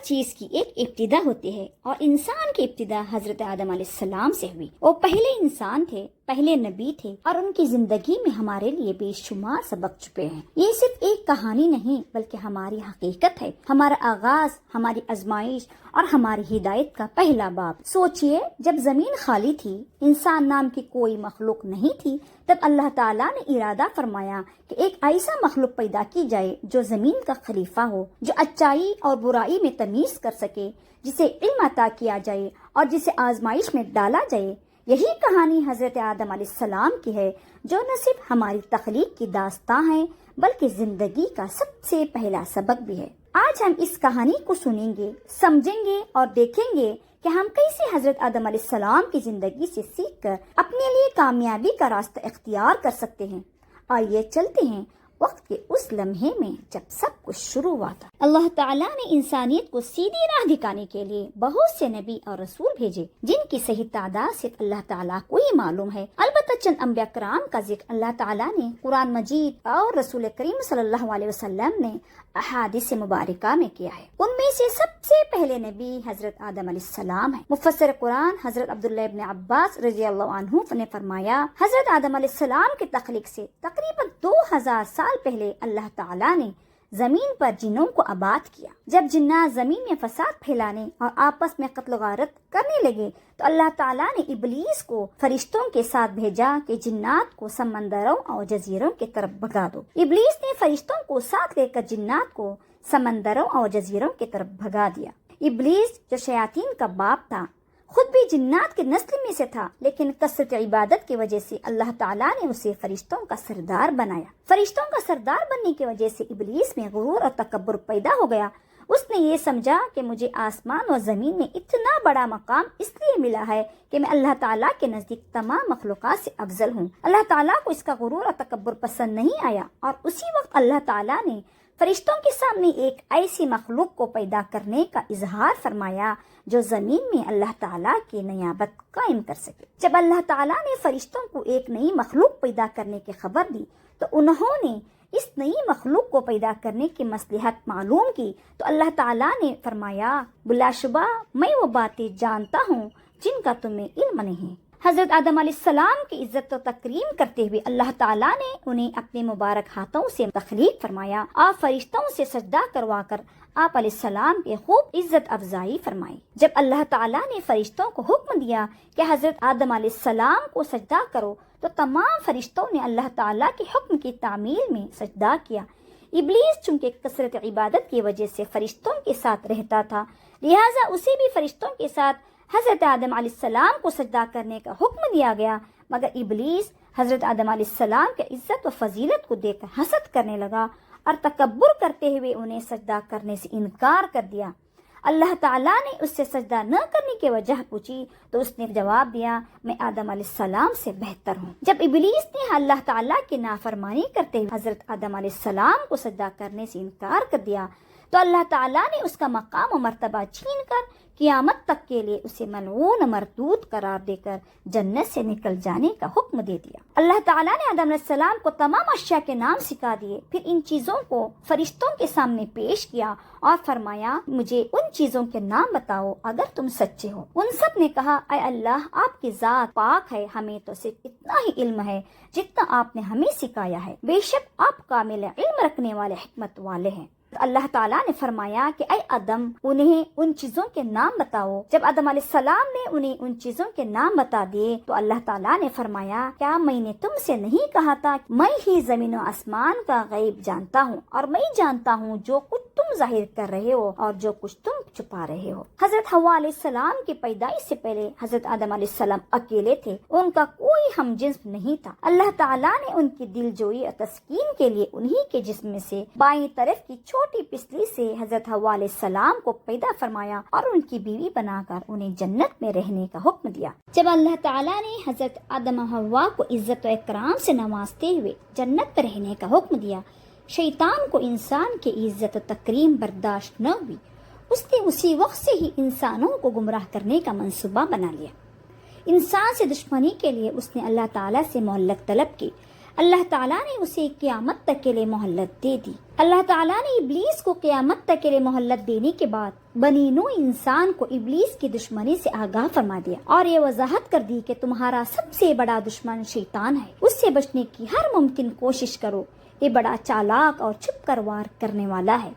چیز کی ایک ابتدا ہوتی ہے اور انسان کی ابتدا حضرت آدم علیہ السلام سے ہوئی۔ وہ پہلے انسان تھے، پہلے نبی تھے اور ان کی زندگی میں ہمارے لیے بے شمار سبق چھپے ہیں۔ یہ صرف ایک کہانی نہیں بلکہ ہماری حقیقت ہے، ہمارا آغاز، ہماری آزمائش اور ہماری ہدایت کا پہلا باب۔ سوچئے، جب زمین خالی تھی، انسان نام کی کوئی مخلوق نہیں تھی، تب اللہ تعالیٰ نے ارادہ فرمایا کہ ایک ایسا مخلوق پیدا کی جائے جو زمین کا خلیفہ ہو، جو اچائی اور برائی میں تمیز کر سکے، جسے علم عطا کیا جائے اور جسے آزمائش میں ڈالا جائے۔ یہی کہانی حضرت آدم علیہ السلام کی ہے، جو نہ صرف ہماری تخلیق کی داستان ہے بلکہ زندگی کا سب سے پہلا سبق بھی ہے۔ آج ہم اس کہانی کو سنیں گے، سمجھیں گے اور دیکھیں گے کہ ہم کیسے حضرت آدم علیہ السلام کی زندگی سے سیکھ کر اپنے لیے کامیابی کا راستہ اختیار کر سکتے ہیں۔ آئیے چلتے ہیں وقت کے اس لمحے میں جب سب کچھ شروع ہوا تھا۔ اللہ تعالیٰ نے انسانیت کو سیدھی راہ دکھانے کے لیے بہت سے نبی اور رسول بھیجے، جن کی صحیح تعداد صرف اللہ تعالیٰ کو ہی معلوم ہے۔ البتہ چند انبیاء کرام کا ذکر اللہ تعالیٰ نے قرآن مجید اور رسول کریم صلی اللہ علیہ وسلم نے احادیث مبارکہ میں کیا ہے۔ ان میں سے سب سے پہلے نبی حضرت آدم علیہ السلام ہے۔ مفسر قرآن حضرت عبداللہ ابن عباس رضی اللہ عنہ نے فرمایا، حضرت آدم علیہ السلام کی تخلیق سے تقریباً 2000 سال پہلے اللہ تعالیٰ نے زمین پر جنوں کو آباد کیا۔ جب جنات زمین میں فساد پھیلانے اور آپس میں قتل و غارت کرنے لگے تو اللہ تعالیٰ نے ابلیس کو فرشتوں کے ساتھ بھیجا کہ جنات کو سمندروں اور جزیروں کی طرف بھگا دو۔ ابلیس نے فرشتوں کو ساتھ لے کر جنات کو سمندروں اور جزیروں کی طرف بھگا دیا۔ ابلیس جو شیاطین کا باپ تھا، خود بھی جنات کی نسل میں سے تھا، لیکن کثرت عبادت کی وجہ سے اللہ تعالیٰ نے اسے فرشتوں کا سردار بنایا۔ فرشتوں کا سردار بننے کی وجہ سے ابلیس میں غرور اور تکبر پیدا ہو گیا۔ اس نے یہ سمجھا کہ مجھے آسمان اور زمین میں اتنا بڑا مقام اس لیے ملا ہے کہ میں اللہ تعالیٰ کے نزدیک تمام مخلوقات سے افضل ہوں۔ اللہ تعالیٰ کو اس کا غرور اور تکبر پسند نہیں آیا اور اسی وقت اللہ تعالیٰ نے فرشتوں کے سامنے ایک ایسی مخلوق کو پیدا کرنے کا اظہار فرمایا جو زمین میں اللہ تعالیٰ کی نیابت قائم کر سکے۔ جب اللہ تعالیٰ نے فرشتوں کو ایک نئی مخلوق پیدا کرنے کی خبر دی تو انہوں نے اس نئی مخلوق کو پیدا کرنے کی مصلحت معلوم کی تو اللہ تعالیٰ نے فرمایا، بلا شبہ میں وہ باتیں جانتا ہوں جن کا تمہیں علم نہیں۔ حضرت آدم علیہ السلام کی عزت و تکریم کرتے ہوئے اللہ تعالیٰ نے انہیں اپنے مبارک ہاتھوں سے تخلیق فرمایا اور فرشتوں سے سجدہ کروا کر آپ علیہ السلام کی خوب عزت افزائی فرمائی۔ جب اللہ تعالیٰ نے فرشتوں کو حکم دیا کہ حضرت آدم علیہ السلام کو سجدہ کرو تو تمام فرشتوں نے اللہ تعالیٰ کے حکم کی تعمیل میں سجدہ کیا۔ ابلیس چونکہ کثرت عبادت کی وجہ سے فرشتوں کے ساتھ رہتا تھا، لہٰذا اسے بھی فرشتوں کے ساتھ حضرت آدم علیہ السلام کو سجدہ کرنے کا حکم دیا گیا، مگر ابلیس حضرت آدم علیہ السلام کے عزت و فضیلت کو دیکھ کر حسد کرنے لگا اور تکبر کرتے ہوئے انہیں سجدہ کرنے سے انکار کر دیا۔ اللہ تعالیٰ نے اس سے سجدہ نہ کرنے کی وجہ پوچھی تو اس نے جواب دیا، میں آدم علیہ السلام سے بہتر ہوں۔ جب ابلیس نے اللہ تعالیٰ کی نافرمانی کرتے ہوئے حضرت آدم علیہ السلام کو سجدہ کرنے سے انکار کر دیا تو اللہ تعالیٰ نے اس کا مقام و مرتبہ چھین کر قیامت تک کے لیے اسے ملعون مردود قرار دے کر جنت سے نکل جانے کا حکم دے دیا۔ اللہ تعالیٰ نے آدم علیہ السلام کو تمام اشیاء کے نام سکھا دیے، پھر ان چیزوں کو فرشتوں کے سامنے پیش کیا اور فرمایا، مجھے ان چیزوں کے نام بتاؤ اگر تم سچے ہو۔ ان سب نے کہا، اے اللہ، آپ کی ذات پاک ہے، ہمیں تو صرف اتنا ہی علم ہے جتنا آپ نے ہمیں سکھایا ہے، بے شک آپ کامل علم رکھنے والے، حکمت والے ہیں۔ اللہ تعالیٰ نے فرمایا کہ اے آدم، انہیں ان چیزوں کے نام بتاؤ۔ جب آدم علیہ السلام نے انہیں ان چیزوں کے نام بتا دیے تو اللہ تعالیٰ نے فرمایا، کیا میں نے تم سے نہیں کہا تھا کہ میں ہی زمین و آسمان کا غیب جانتا ہوں اور میں جانتا ہوں جو کچھ تم ظاہر کر رہے ہو اور جو کچھ تم چھپا رہے ہو۔ حضرت حوا علیہ السلام کی پیدائش سے پہلے حضرت آدم علیہ السلام اکیلے تھے، ان کا کوئی ہم جنس نہیں تھا۔ اللہ تعالیٰ نے ان کی دل جوئی اور تسکین کے لیے انہی کے جسم میں سے بائیں طرف کی چھوٹی پسلی سے حضرت حوا علیہ السلام کو پیدا فرمایا اور ان کی بیوی بنا کر انہیں جنت میں رہنے کا حکم دیا۔ جب اللہ تعالیٰ نے حضرت آدم و حوا کو عزت و اکرام سے نوازتے ہوئے جنت میں رہنے کا حکم دیا، شیطان کو انسان کی عزت و تکریم برداشت نہ ہوئی۔ اس نے اسی وقت سے ہی انسانوں کو گمراہ کرنے کا منصوبہ بنا لیا۔ انسان سے دشمنی کے لیے اس نے اللہ تعالیٰ سے مہلت طلب کی۔ اللہ تعالیٰ نے اسے قیامت تک کے لیے مہلت دے دی۔ اللہ تعالیٰ نے ابلیس کو قیامت تک کے لیے مہلت دینے کے بعد بنی نوع انسان کو ابلیس کی دشمنی سے آگاہ فرما دیا اور یہ وضاحت کر دی کہ تمہارا سب سے بڑا دشمن شیطان ہے، اس سے بچنے کی ہر ممکن کوشش کرو، یہ بڑا چالاک اور چھپ کر وار کرنے والا ہے،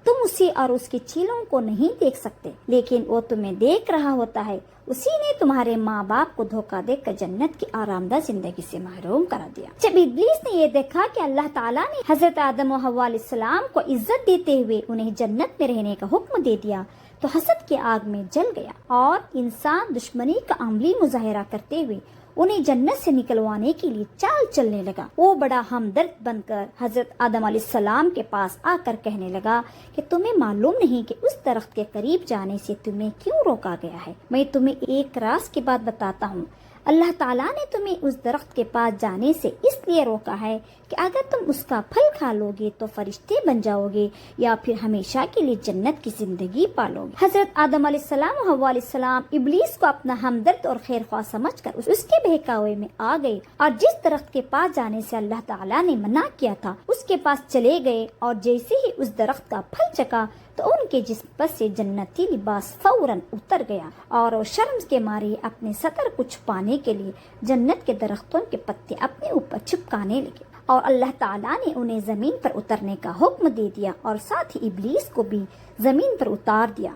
تم اسے اور اس کے چیلوں کو نہیں دیکھ سکتے لیکن وہ تمہیں دیکھ رہا ہوتا ہے، اسی نے تمہارے ماں باپ کو دھوکہ دے کر جنت کی آرامدہ زندگی سے محروم کرا دیا۔ جب ابلیس نے یہ دیکھا کہ اللہ تعالیٰ نے حضرت آدم و حوا علیہ السلام کو عزت دیتے ہوئے انہیں جنت میں رہنے کا حکم دے دیا تو حسد کے آگ میں جل گیا اور انسان دشمنی کا عملی مظاہرہ کرتے ہوئے انہیں جنت سے نکلوانے کے لیے چال چلنے لگا۔ وہ بڑا ہمدرد بن کر حضرت آدم علیہ السلام کے پاس آ کر کہنے لگا کہ تمہیں معلوم نہیں کہ اس درخت کے قریب جانے سے تمہیں کیوں روکا گیا ہے؟ میں تمہیں ایک راز کی بات بتاتا ہوں، اللہ تعالیٰ نے تمہیں اس درخت کے پاس جانے سے اس لیے روکا ہے کہ اگر تم اس کا پھل کھا لو گے تو فرشتے بن جاؤ گے یا پھر ہمیشہ کے لیے جنت کی زندگی پالو گے۔ حضرت آدم علیہ السلام و حوا علیہ السلام ابلیس کو اپنا ہمدرد اور خیر خواہ سمجھ کر اس کے بہکاوے میں آ گئے اور جس درخت کے پاس جانے سے اللہ تعالیٰ نے منع کیا تھا اس کے پاس چلے گئے اور جیسے ہی اس درخت کا پھل چکا تو ان کے جسم پر سے جنتی لباس فوراً اتر گیا اور وہ شرم کے مارے اپنے سطر کو چھپانے کے لیے جنت کے درختوں کے پتے اپنے اوپر چھپکانے لگے اور اللہ تعالیٰ نے انہیں زمین پر اترنے کا حکم دے دیا اور ساتھ ہی ابلیس کو بھی زمین پر اتار دیا۔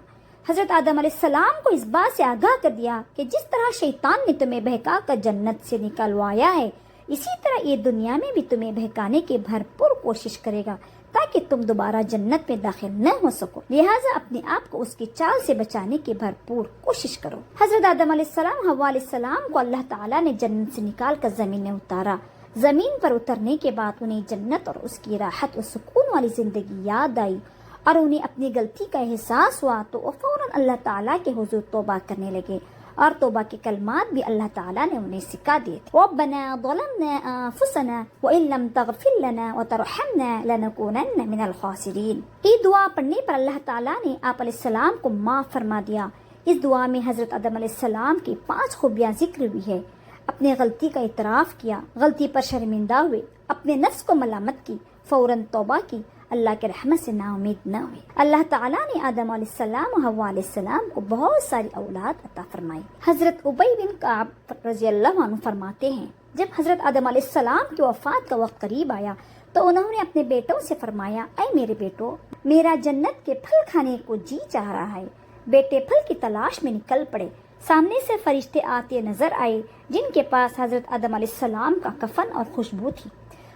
حضرت آدم علیہ السلام کو اس بات سے آگاہ کر دیا کہ جس طرح شیطان نے تمہیں بہکا کر جنت سے نکلوایا ہے اسی طرح یہ دنیا میں بھی تمہیں بہکانے کی بھرپور کوشش کرے گا تاکہ تم دوبارہ جنت میں داخل نہ ہو سکو، لہٰذا اپنے آپ کو اس کی چال سے بچانے کی بھرپور کوشش کرو۔ حضرت آدم علیہ السلام حوا علیہ السلام کو اللہ تعالیٰ نے جنت سے نکال کر زمین میں اتارا۔ زمین پر اترنے کے بعد انہیں جنت اور اس کی راحت و سکون والی زندگی یاد آئی اور انہیں اپنی غلطی کا احساس ہوا تو وہ فوراً اللہ تعالیٰ کے حضور توبہ کرنے لگے اور توبہ کے کلمات بھی اللہ تعالیٰ نے انہیں سکھا دیے تھے۔ رَبَّنَا ظَلَمْنَا أَنفُسَنَا وَإِن لَّمْ تَغْفِرْ لَنَا وَتَرْحَمْنَا لَنَكُونَنَّ مِنَ الْخَاسِرِينَ۔ یہ دعا پڑھنے پر اللہ تعالیٰ نے آپ علیہ السلام کو معاف فرما دیا۔ اس دعا میں حضرت آدم علیہ السلام کی 5 خوبیاں ذکر ہوئی ہے۔ اپنے غلطی کا اعتراف کیا، غلطی پر شرمندہ ہوئے، اپنے نفس کو ملامت کی، فوراً توبہ کی، اللہ کے رحمت سے نا امید نہ ہوئی۔ اللہ تعالیٰ نے آدم علیہ السلام و حوا علیہ السلام کو بہت ساری اولاد عطا فرمائی۔ حضرت ابی بن کعب رضی اللہ عنہ فرماتے ہیں جب حضرت آدم علیہ السلام کی وفات کا وقت قریب آیا تو انہوں نے اپنے بیٹوں سے فرمایا، اے میرے بیٹو، میرا جنت کے پھل کھانے کو جی چاہ رہا ہے۔ بیٹے پھل کی تلاش میں نکل پڑے۔ سامنے سے فرشتے آتے نظر آئے جن کے پاس حضرت آدم علیہ السلام کا کفن اور خوشبو تھی۔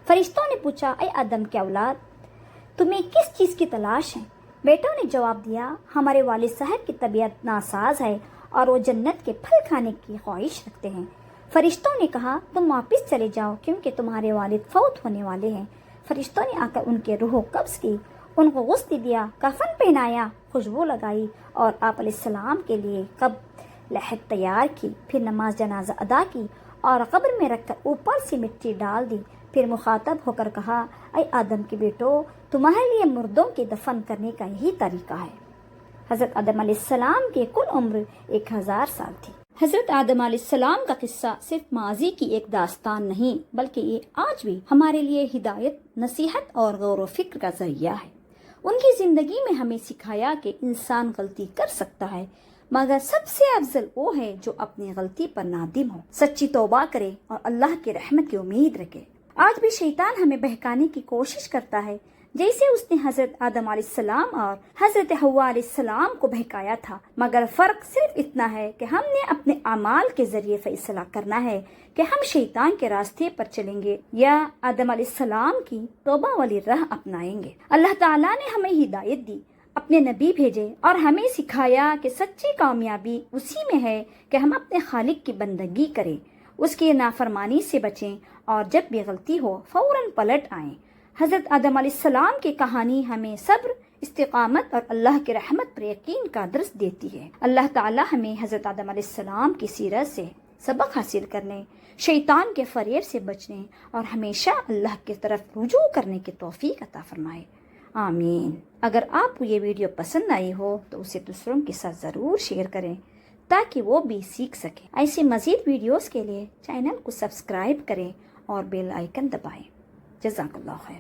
فرشتوں نے پوچھا، اے آدم کے اولاد، تمہیں کس چیز کی تلاش ہے؟ بیٹوں نے جواب دیا، ہمارے والد صاحب کی طبیعت ناساز ہے اور وہ جنت کے پھل کھانے کی خواہش رکھتے ہیں۔ فرشتوں نے کہا، تم واپس چلے جاؤ کیونکہ تمہارے والد فوت ہونے والے ہیں۔ فرشتوں نے آ کر ان کے روح قبض کی، ان کو غسل دیا، کفن پہنایا، خوشبو لگائی اور آپ علیہ السلام کے لیے قبر لحد تیار کی، پھر نماز جنازہ ادا کی اور قبر میں رکھ کر اوپر سے مٹی ڈال دی۔ پھر مخاطب ہو کر کہا، اے آدم کے بیٹو، تمہارے لیے مردوں کے دفن کرنے کا یہی طریقہ ہے۔ حضرت آدم علیہ السلام کی کل عمر 1000 سال تھی۔ حضرت آدم علیہ السلام کا قصہ صرف ماضی کی ایک داستان نہیں بلکہ یہ آج بھی ہمارے لیے ہدایت، نصیحت اور غور و فکر کا ذریعہ ہے۔ ان کی زندگی میں ہمیں سکھایا کہ انسان غلطی کر سکتا ہے مگر سب سے افضل وہ ہے جو اپنی غلطی پر نادم ہو، سچی توبہ کرے اور اللہ کی رحمت کی امید رکھے۔ آج بھی شیطان ہمیں بہکانے کی کوشش کرتا ہے جیسے اس نے حضرت آدم علیہ السلام اور حضرت حوا علیہ السلام کو بہکایا تھا، مگر فرق صرف اتنا ہے کہ ہم نے اپنے اعمال کے ذریعے فیصلہ کرنا ہے کہ ہم شیطان کے راستے پر چلیں گے یا آدم علیہ السلام کی توبہ والی راہ اپنائیں گے۔ اللہ تعالیٰ نے ہمیں ہدایت دی، اپنے نبی بھیجے اور ہمیں سکھایا کہ سچی کامیابی اسی میں ہے کہ ہم اپنے خالق کی بندگی کریں، اس کی نافرمانی سے بچیں اور جب بھی غلطی ہو فوراً پلٹ آئیں۔ حضرت آدم علیہ السلام کی کہانی ہمیں صبر، استقامت اور اللہ کی رحمت پر یقین کا درس دیتی ہے۔ اللہ تعالی ہمیں حضرت آدم علیہ السلام کی سیرت سے سبق حاصل کرنے، شیطان کے فریب سے بچنے اور ہمیشہ اللہ کی طرف رجوع کرنے کی توفیق عطا فرمائے، آمین۔ اگر آپ کو یہ ویڈیو پسند آئی ہو تو اسے دوسروں کے ساتھ ضرور شیئر کریں تاکہ وہ بھی سیکھ سکیں۔ ایسے مزید ویڈیوز کے لیے چینل کو سبسکرائب کریں اور بیل آئیکن دبائیں۔ جزاک اللہ خیر۔